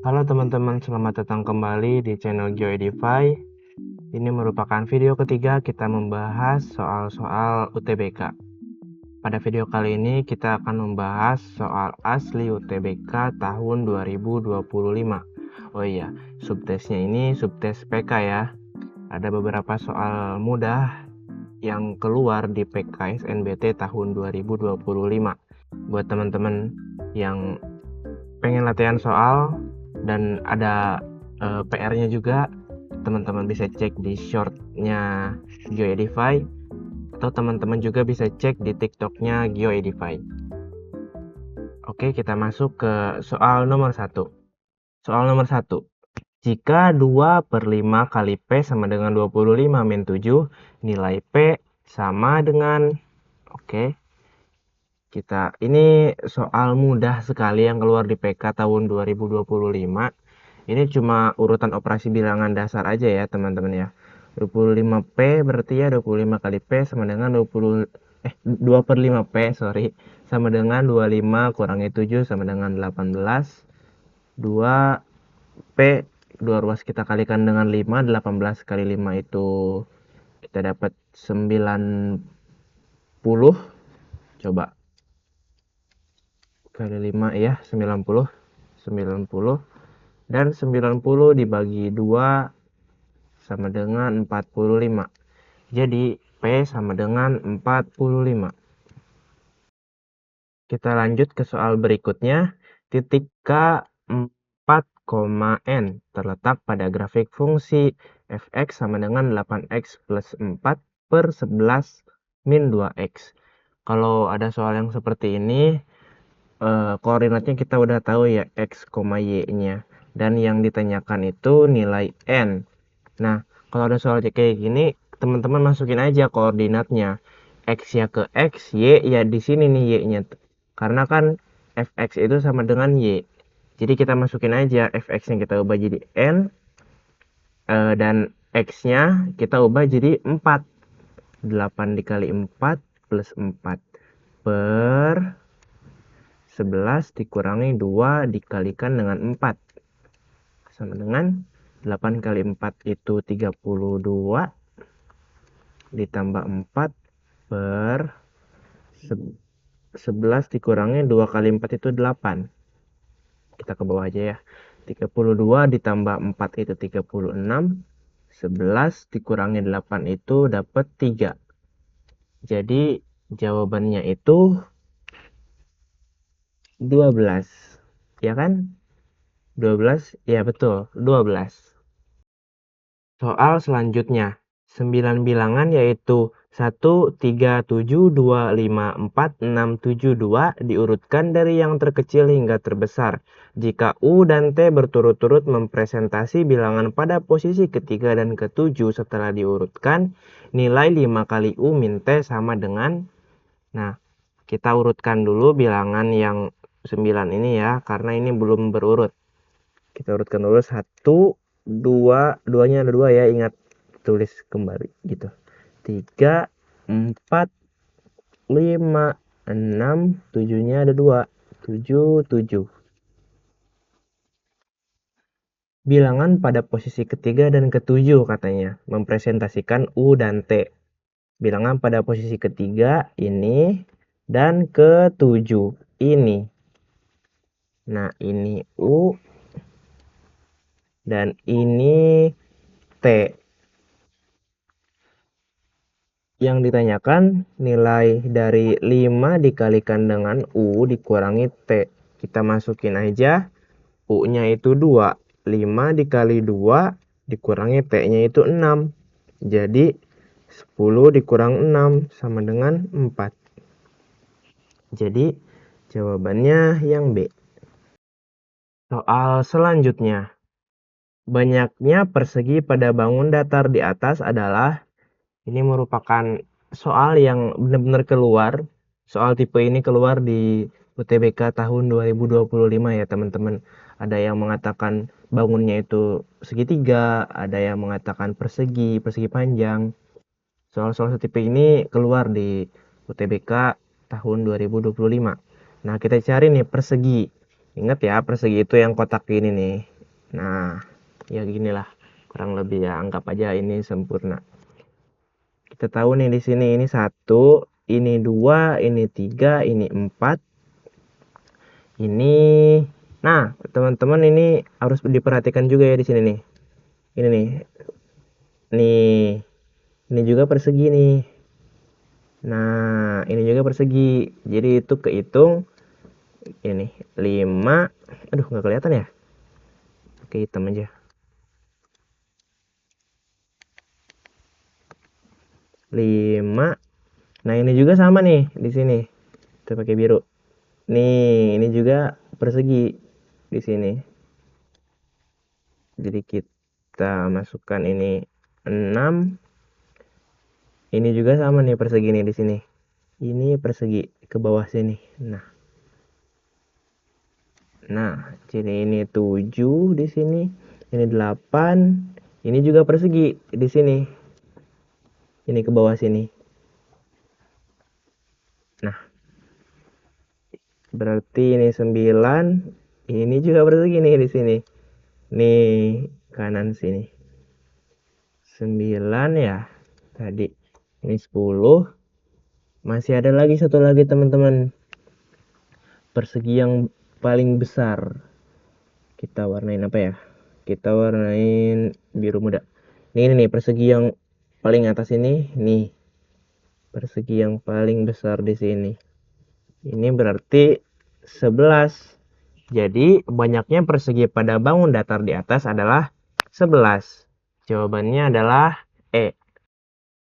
Halo teman-teman, selamat datang kembali di channel GeoEdify. Ini merupakan video ketiga kita membahas soal-soal UTBK. Pada video kali ini kita akan membahas soal asli UTBK tahun 2025. Oh iya, subtesnya ini subtes PK ya. Ada beberapa soal mudah yang keluar di PKSNBT tahun 2025. Buat teman-teman yang pengen latihan soal dan ada PR-nya juga, teman-teman bisa cek di shortnya GeoEdify, atau teman-teman juga bisa cek di TikToknya GeoEdify. Oke, kita masuk ke soal nomor 1. Soal nomor 1. Jika 2/5 kali P sama dengan 25 min 7, nilai P sama dengan... Oke, ini soal mudah sekali yang keluar di PK tahun 2025. Ini cuma urutan operasi bilangan dasar aja ya teman-teman ya. 25P berarti ya 25 kali P sama dengan 2/5P sama dengan 25 kurangi 7 sama dengan 18. 2P 2 ruas kita kalikan dengan 5, 18 kali 5 itu kita dapat 90. Coba kali 5 ya, 90. Dan 90 dibagi 2 sama dengan 45. Jadi P sama dengan 45. Kita lanjut ke soal berikutnya. Titik K 4, N terletak pada grafik fungsi fx sama dengan 8x plus 4 per 11 min 2x. Kalau ada soal yang seperti ini, koordinatnya kita udah tahu ya, x, y-nya. Dan yang ditanyakan itu nilai n. Nah, kalau ada soal kayak gini, teman-teman masukin aja koordinatnya. X ya ke X, Y ya di sini nih Y-nya. Karena kan fx itu sama dengan Y. Jadi kita masukin aja fx-nya kita ubah jadi N, dan X-nya kita ubah jadi 4. 8 dikali 4 plus 4 per 11 dikurangi 2 dikalikan dengan 4. Sama dengan 8 kali 4 itu 32 ditambah 4 per 11 dikurangi 2 kali 4 itu 8. Kita ke bawah aja ya. 32 ditambah 4 itu 36. 11 dikurangi 8 itu dapat 3. Jadi jawabannya itu 12. Ya kan? 12, ya betul, 12. Soal selanjutnya, 9 bilangan yaitu 1, 3, 7, 2, 5, 4, 6, 7, 2 diurutkan dari yang terkecil hingga terbesar. Jika U dan T berturut-turut mempresentasi bilangan pada posisi ketiga dan ketujuh setelah diurutkan, nilai 5 kali U min T sama dengan... Nah, kita urutkan dulu bilangan yang 9 ini ya, karena ini belum berurut. Kita urutkan dulu 1, 2, 2-nya ada 2 ya, ingat tulis kembali gitu. 3, 4, 5, 6, 7-nya ada 2. 7, 7. Bilangan pada posisi ketiga dan ketujuh katanya, mempresentasikan U dan T. Bilangan pada posisi ketiga ini dan ketujuh ini. Nah, ini U dan ini T. Yang ditanyakan nilai dari 5 dikalikan dengan U dikurangi T. Kita masukin aja. U-nya itu 2. 5 dikali 2 dikurangi T-nya itu 6. Jadi 10 dikurang 6 sama dengan 4. Jadi jawabannya yang B. Soal selanjutnya. Banyaknya persegi pada bangun datar di atas adalah... Ini merupakan soal yang benar-benar keluar. Soal tipe ini keluar di UTBK tahun 2025 ya teman-teman. Ada yang mengatakan bangunnya itu segitiga, ada yang mengatakan persegi, persegi panjang. Soal-soal setipe ini keluar di UTBK tahun 2025. Nah, kita cari nih persegi. Ingat ya, persegi itu yang kotak ini nih. Nah, ya ginilah kurang lebih ya, anggap aja ini sempurna. Kita tahu nih di sini ini 1, ini 2, ini 3, ini 4. Ini, nah teman-teman ini harus diperhatikan juga ya di sini nih. Ini nih, ini juga persegi nih. Nah, ini juga persegi. Jadi itu kehitung ini 5. Aduh, nggak kelihatan ya? Oke, hitam aja. 5. Nah, ini juga sama nih di sini. Kita pakai biru. Nih, ini juga persegi di sini. Jadi kita masukkan ini 6. Ini juga sama nih persegi nih di sini. Ini persegi ke bawah sini. Nah, jadi ini 7 di sini. Ini 8. Ini juga persegi di sini. Ini ke bawah sini. Nah, berarti ini 9. Ini juga persegi nih di sini. Nih, kanan sini. 9 ya. Tadi ini 10. Masih ada lagi satu lagi teman-teman. Persegi yang paling besar. Kita warnain apa ya? Kita warnain biru muda. Ini nih persegi yang paling atas ini. Nih. Persegi yang paling besar di sini. Ini berarti 11. Jadi banyaknya persegi pada bangun datar di atas adalah 11. Jawabannya adalah E.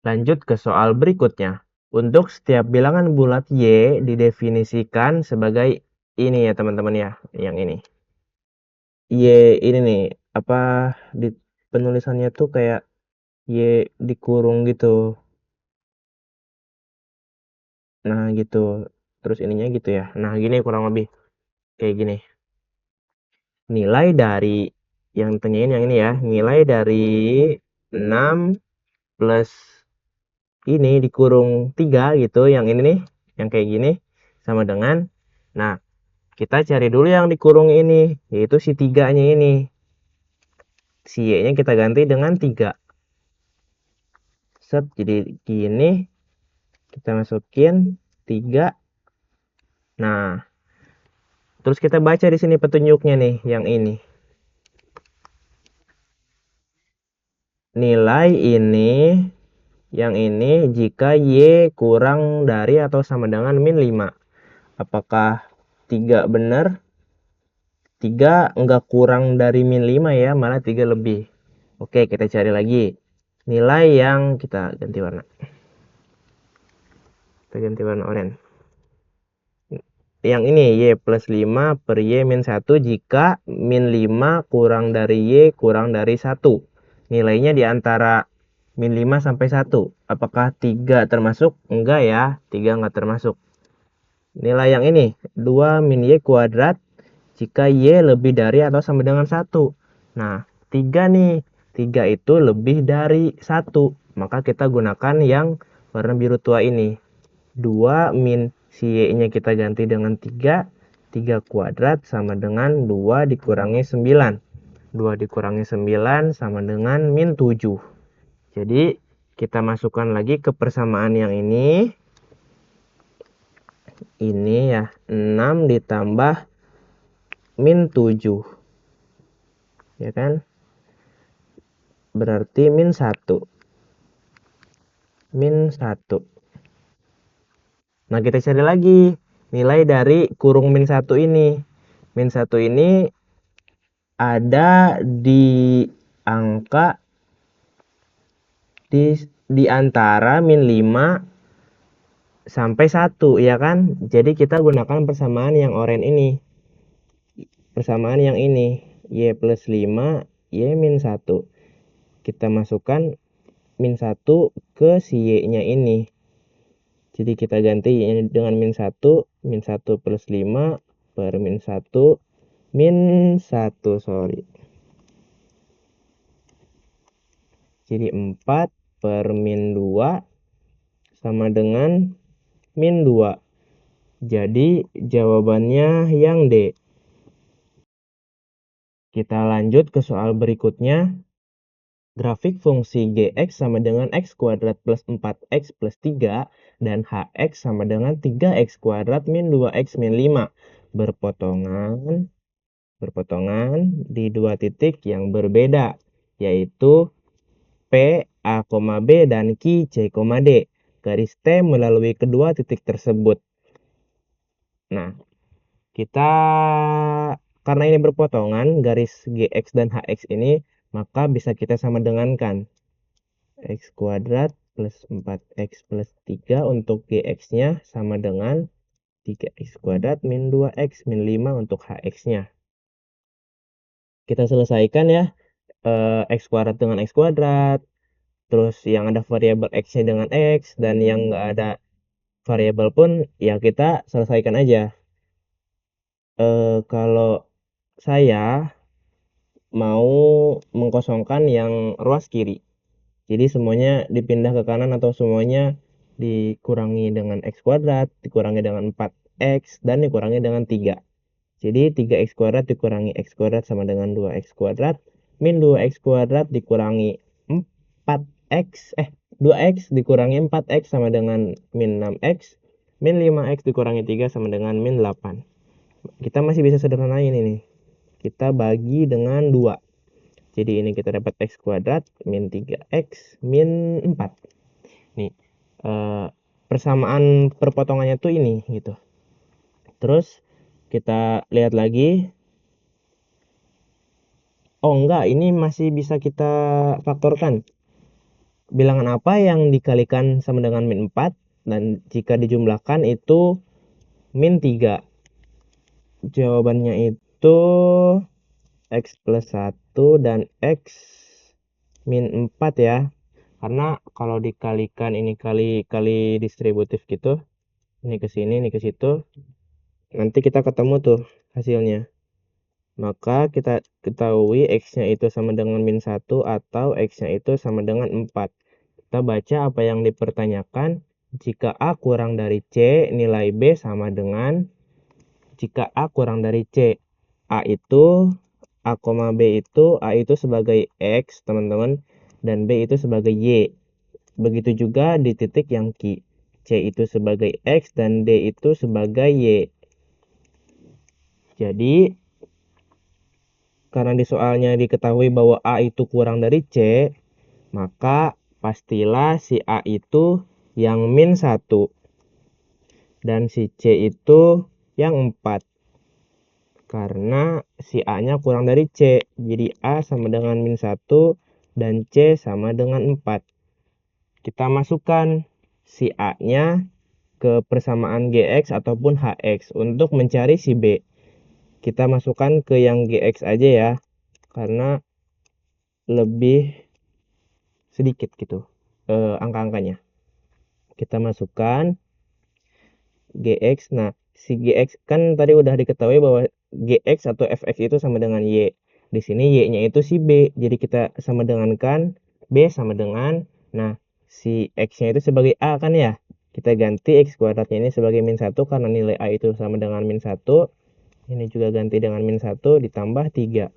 Lanjut ke soal berikutnya. Untuk setiap bilangan bulat Y didefinisikan sebagai ini ya teman-teman ya, yang ini. Y ini nih, apa di penulisannya tuh kayak Y dikurung gitu. Nah, gitu. Terus ininya gitu ya. Nah, gini kurang lebih kayak gini. Nilai dari yang tanyain yang ini ya. Nilai dari 6 plus ini dikurung 3 gitu. Yang ini nih, yang kayak gini sama dengan, nah, kita cari dulu yang dikurung ini, yaitu si 3-nya ini. Si Y-nya kita ganti dengan 3. Set, jadi gini. Kita masukin 3. Nah, terus kita baca di sini petunjuknya nih, yang ini. Nilai ini, yang ini jika Y kurang dari atau sama dengan min 5. Apakah 3 benar? 3 enggak kurang dari min 5 ya, malah 3 lebih. Oke, kita cari lagi. Nilai yang kita ganti warna. Kita ganti warna oranye. Yang ini Y plus 5 per Y min 1 jika min 5 kurang dari Y kurang dari 1. Nilainya di antara min 5 sampai 1. Apakah 3 termasuk? Enggak ya, 3 enggak termasuk. Nilai yang ini 2 min Y kuadrat jika Y lebih dari atau sama dengan 1. Nah, 3 nih. 3 itu lebih dari 1. Maka kita gunakan yang warna biru tua ini. 2 min si Y-nya kita ganti dengan 3. 3 kuadrat sama dengan 2 dikurangi 9. 2 dikurangi 9 sama dengan min 7. Jadi, kita masukkan lagi ke persamaan yang ini. Ini ya, 6 ditambah min 7. Ya kan? Berarti min 1. Min 1. Nah, kita cari lagi nilai dari kurung min 1 ini. Min 1 ini ada di angka di antara min 5 sampai 1, ya kan? Jadi kita gunakan persamaan yang oranye ini. Persamaan yang ini, Y plus 5, Y min 1. Kita masukkan min 1 ke si Y-nya ini. Jadi kita ganti Y dengan min 1 plus 5 per min 1, sorry. Jadi 4 per min 2 sama dengan min 2. Jadi jawabannya yang D. Kita lanjut ke soal berikutnya. Grafik fungsi Gx sama dengan X kuadrat plus 4X plus 3 dan Hx sama dengan 3X kuadrat min 2X min 5 berpotongan di dua titik yang berbeda, yaitu P, A, B, dan Q, C, D. Garis T melalui kedua titik tersebut. Nah, kita karena ini berpotongan, garis Gx dan Hx ini, maka bisa kita sama dengankan. X kuadrat plus 4X plus 3 untuk Gx-nya sama dengan 3X kuadrat min 2X min 5 untuk Hx-nya. Kita selesaikan ya. X kuadrat dengan X kuadrat. Terus yang ada variabel X-nya dengan X. Dan yang nggak ada variabel pun ya kita selesaikan aja. Kalau saya mau mengkosongkan yang ruas kiri. Jadi semuanya dipindah ke kanan atau semuanya dikurangi dengan X kuadrat, dikurangi dengan 4X, dan dikurangi dengan 3. Jadi 3X kuadrat dikurangi X kuadrat sama dengan 2X kuadrat, min 2X kuadrat dikurangi 4X, 2X dikurangi 4X sama dengan min 6X, min 5X dikurangi 3 sama dengan min 8. Kita masih bisa sederhanain ini. Kita bagi dengan 2. Jadi ini kita dapat X kuadrat min 3X min 4. Nih, persamaan perpotongannya tuh ini gitu. Terus kita lihat lagi. Oh enggak, ini masih bisa kita faktorkan. Bilangan apa yang dikalikan sama dengan min 4 dan jika dijumlahkan itu min 3. Jawabannya itu X plus 1 dan X min 4 ya. Karena kalau dikalikan ini kali distributif gitu, ini ke sini, ini ke situ, nanti kita ketemu tuh hasilnya. Maka kita ketahui X-nya itu sama dengan min 1 atau X-nya itu sama dengan 4. Kita baca apa yang dipertanyakan. Jika A kurang dari C, nilai B sama dengan, jika A kurang dari C, A itu, A, B itu, A itu sebagai X, teman-teman, dan B itu sebagai Y. Begitu juga di titik yang Q. C itu sebagai X dan D itu sebagai Y. Jadi, karena di soalnya diketahui bahwa A itu kurang dari C, maka pastilah si A itu yang min 1 dan si C itu yang 4. Karena si A-nya kurang dari C, jadi A sama dengan min 1 dan C sama dengan 4. Kita masukkan si A-nya ke persamaan Gx ataupun Hx untuk mencari si B. Kita masukkan ke yang Gx aja ya, karena lebih sedikit gitu angka-angkanya. Kita masukkan Gx. Nah, si Gx kan tadi udah diketahui bahwa Gx atau Fx itu sama dengan Y. Di sini Y-nya itu si B. Jadi kita sama dengankan B sama dengan, nah, si X-nya itu sebagai A kan ya. Kita ganti X kuadratnya ini sebagai min 1 karena nilai A itu sama dengan min 1. Ini juga ganti dengan min 1 ditambah 3.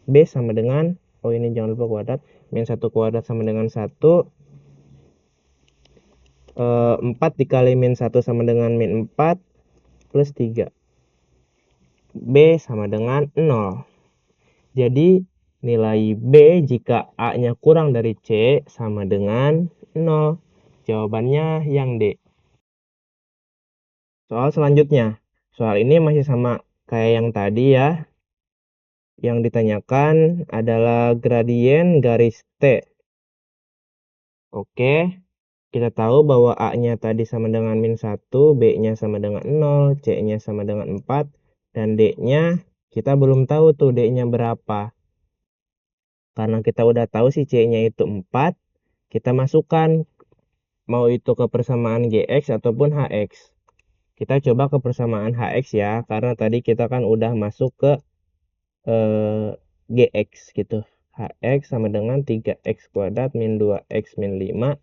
B sama dengan, oh ini jangan lupa kuadrat, min 1 kuadrat sama dengan 1. 4 dikali min 1 sama dengan min 4 plus 3. B sama dengan 0. Jadi nilai B jika A-nya kurang dari C sama dengan 0. Jawabannya yang D. Soal selanjutnya. Soal ini masih sama kayak yang tadi ya. Yang ditanyakan adalah gradien garis T. Oke. Kita tahu bahwa A-nya tadi sama dengan min 1, B-nya sama dengan 0, C-nya sama dengan 4, dan D-nya kita belum tahu tuh D-nya berapa. Karena kita udah tahu si C-nya itu 4, kita masukkan mau itu ke persamaan Gx ataupun Hx. Kita coba ke persamaan Hx ya, karena tadi kita kan udah masuk ke Gx gitu. Hx sama dengan 3x kuadrat min 2x min 5.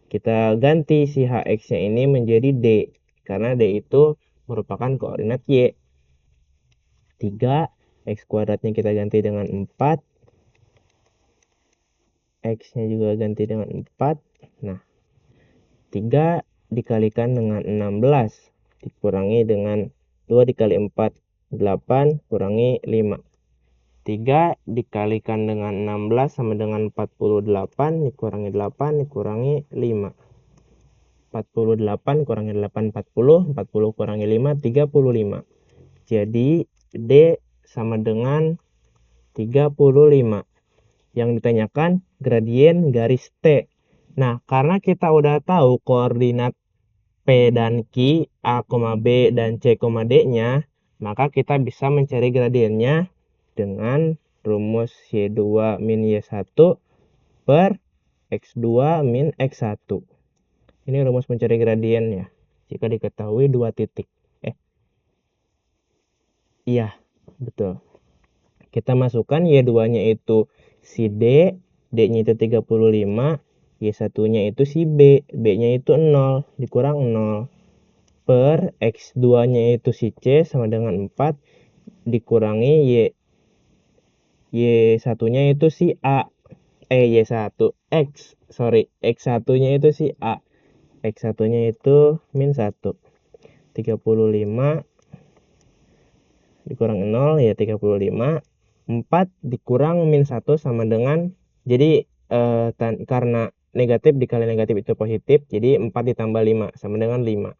Kita ganti si Hx-nya ini menjadi D, karena D itu merupakan koordinat Y. 3 X kuadratnya kita ganti dengan 4. X-nya juga ganti dengan 4. Nah, 3 dikalikan dengan 16 dikurangi dengan 2 dikali 4, 8 kurangi 5. 3 dikalikan dengan 16 sama dengan 48 dikurangi 8 dikurangi 5. 48 kurangi 8, 40. 40 kurangi 5, 35. Jadi D sama dengan 35. Yang ditanyakan gradien garis T. Nah, karena kita udah tahu koordinat P dan Q, A, B, dan C, D-nya, maka kita bisa mencari gradiennya dengan rumus Y2 min Y1 per X2 min X1. Ini rumus mencari gradiennya. Jika diketahui 2 titik. Iya, betul. Kita masukkan Y2-nya itu si D, D-nya itu 35, Y1-nya itu si B, B-nya itu 0, dikurang 0. Per X2-nya itu si C sama dengan 4, dikurangi Y1-nya itu si A. Y1, X1-nya itu si A. X1-nya itu min 1. 35 dikurang 0 ya 35. 4 dikurang min 1 sama dengan, jadi karena negatif dikali negatif itu positif, jadi 4 ditambah 5 sama dengan 5.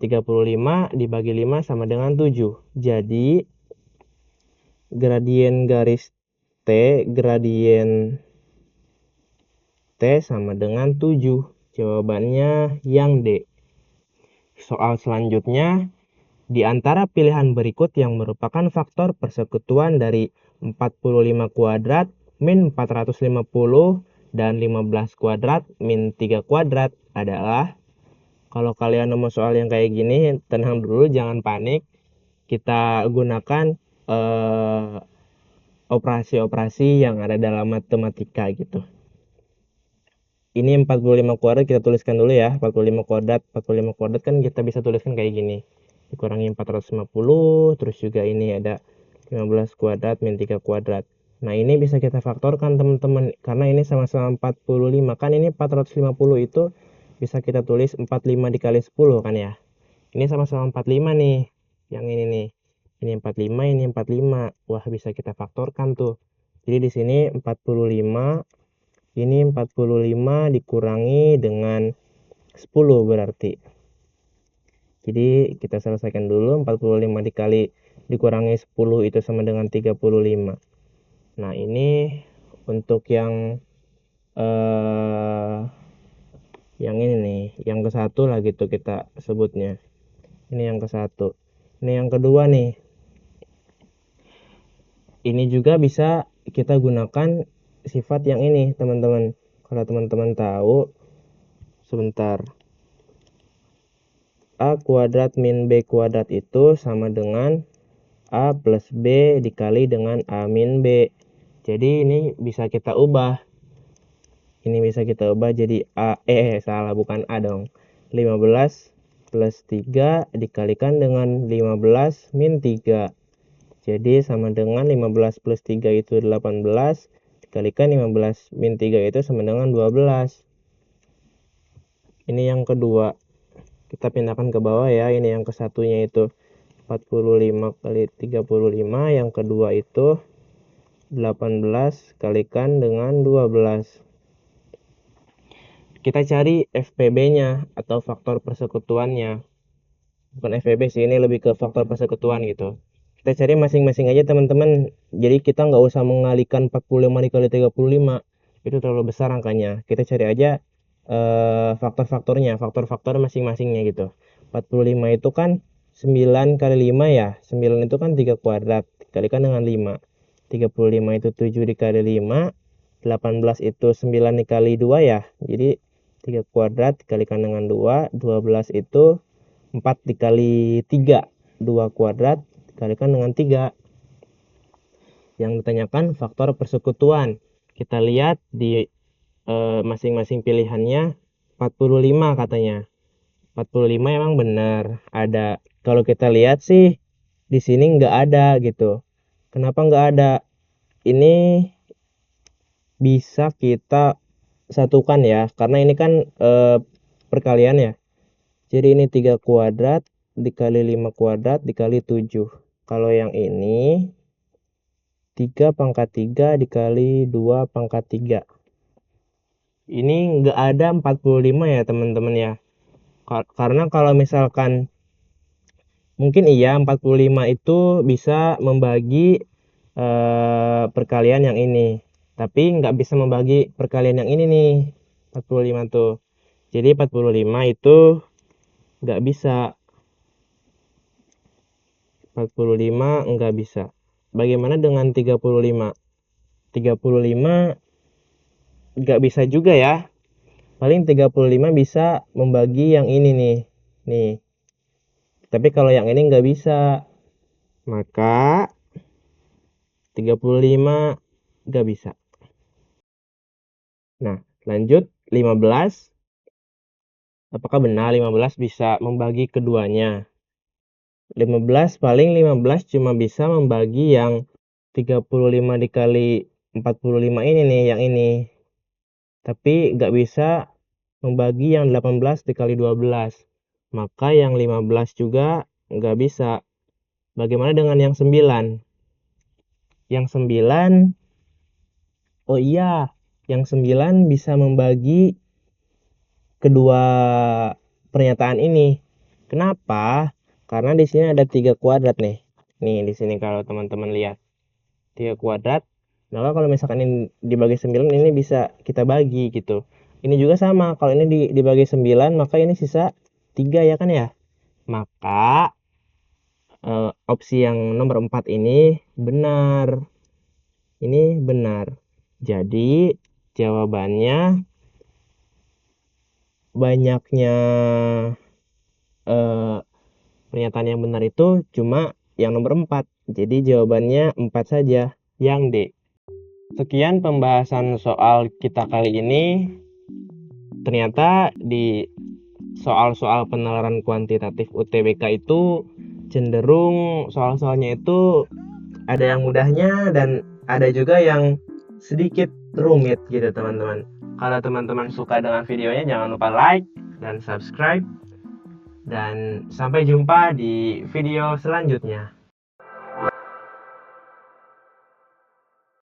35 dibagi 5 sama dengan 7. Jadi gradien garis gradien T sama dengan 7. Jawabannya yang D. Soal selanjutnya, di antara pilihan berikut yang merupakan faktor persekutuan dari 45 kuadrat min 450 dan 15 kuadrat min 3 kuadrat adalah, kalau kalian nemu soal yang kayak gini, tenang dulu, jangan panik. Kita gunakan operasi-operasi yang ada dalam matematika gitu. Ini 45 kuadrat kita tuliskan dulu ya. 45 kuadrat kan kita bisa tuliskan kayak gini. Dikurangi 450, terus juga ini ada 15 kuadrat min 3 kuadrat. Nah, ini bisa kita faktorkan teman-teman, karena ini sama-sama 45. Kan ini 450 itu bisa kita tulis 45 dikali 10 kan ya. Ini sama-sama 45 nih. Yang ini nih. Ini 45, ini 45. Wah, bisa kita faktorkan tuh. Jadi di sini 45, ini 45 dikurangi dengan 10 berarti. Jadi kita selesaikan dulu. 45 dikurangi 10 itu sama dengan 35. Nah, ini untuk yang ini nih, yang ke satu lah gitu kita sebutnya. Ini yang ke satu. Ini yang kedua nih. Ini juga bisa kita gunakan sifat yang ini, teman-teman. Kalau teman-teman tahu, sebentar. A kuadrat min B kuadrat itu sama dengan A plus B dikali dengan A min B. Jadi ini bisa kita ubah. Ini bisa kita ubah jadi A, salah, bukan A dong. 15 plus 3 dikalikan dengan 15 min 3. Jadi sama dengan 15 plus 3 itu 18, dikalikan 15 min 3 itu sama dengan 12. Ini yang kedua. Kita pindahkan ke bawah ya. Ini yang ke satunya itu 45 kali 35. Yang kedua itu 18 kalikan dengan 12. Kita cari FPB-nya atau faktor persekutuannya. Bukan FPB sih, ini lebih ke faktor persekutuan gitu. Kita cari masing-masing aja teman-teman. Jadi kita nggak usah mengalihkan 45 dikali 35. Itu terlalu besar angkanya. Kita cari aja faktor-faktornya, faktor-faktor masing-masingnya gitu. 45 itu kan 9 kali 5 ya. 9 itu kan 3 kuadrat dikalikan dengan 5. 35 itu 7 dikali 5. 18 itu 9 dikali 2 ya. Jadi 3 kuadrat dikalikan dengan 2. 12 itu 4 dikali 3. 2 kuadrat dikalikan dengan 3. Yang ditanyakan faktor persekutuan. Kita lihat di masing-masing pilihannya 45 katanya. 45 emang benar ada. Kalau kita lihat sih di sini nggak ada gitu. Kenapa nggak ada? Ini bisa kita satukan ya, karena ini kan perkalian ya. Jadi ini 3 kuadrat dikali 5 kuadrat dikali 7. Kalau yang ini 3 pangkat 3 dikali 2 pangkat 3. Ini nggak ada 45 ya teman-teman ya. Karena kalau misalkan mungkin iya 45 itu bisa membagi perkalian yang ini. Tapi nggak bisa membagi perkalian yang ini nih. 45 tuh. Jadi 45 itu nggak bisa. 45 nggak bisa. Bagaimana dengan 35? 35 nggak bisa juga ya. Paling 35 bisa membagi yang ini nih. Nih. Tapi kalau yang ini nggak bisa. Maka 35 nggak bisa. Nah, lanjut 15. Apakah benar 15 bisa membagi keduanya? 15 cuma bisa membagi yang 35 dikali 45 ini nih, yang ini. Tapi nggak bisa membagi yang 18 dikali 12. Maka yang 15 juga nggak bisa. Bagaimana dengan yang 9? Yang 9, oh iya, yang 9 bisa membagi kedua pernyataan ini. Kenapa? Karena di sini ada 3 kuadrat nih. Nih di sini kalau teman-teman lihat 3 kuadrat. Maka kalau misalkan ini dibagi 9 ini bisa kita bagi gitu. Ini juga sama, kalau ini dibagi 9 maka ini sisa 3 ya kan ya. Maka opsi yang nomor 4 ini benar. Ini benar. Jadi jawabannya banyaknya pernyataan yang benar itu cuma yang nomor 4. Jadi jawabannya 4 saja, yang D. Sekian pembahasan soal kita kali ini. Ternyata di soal-soal penalaran kuantitatif UTBK itu cenderung soal-soalnya itu ada yang mudahnya dan ada juga yang sedikit rumit gitu teman-teman. Kalau teman-teman suka dengan videonya jangan lupa like dan subscribe. Dan sampai jumpa di video selanjutnya.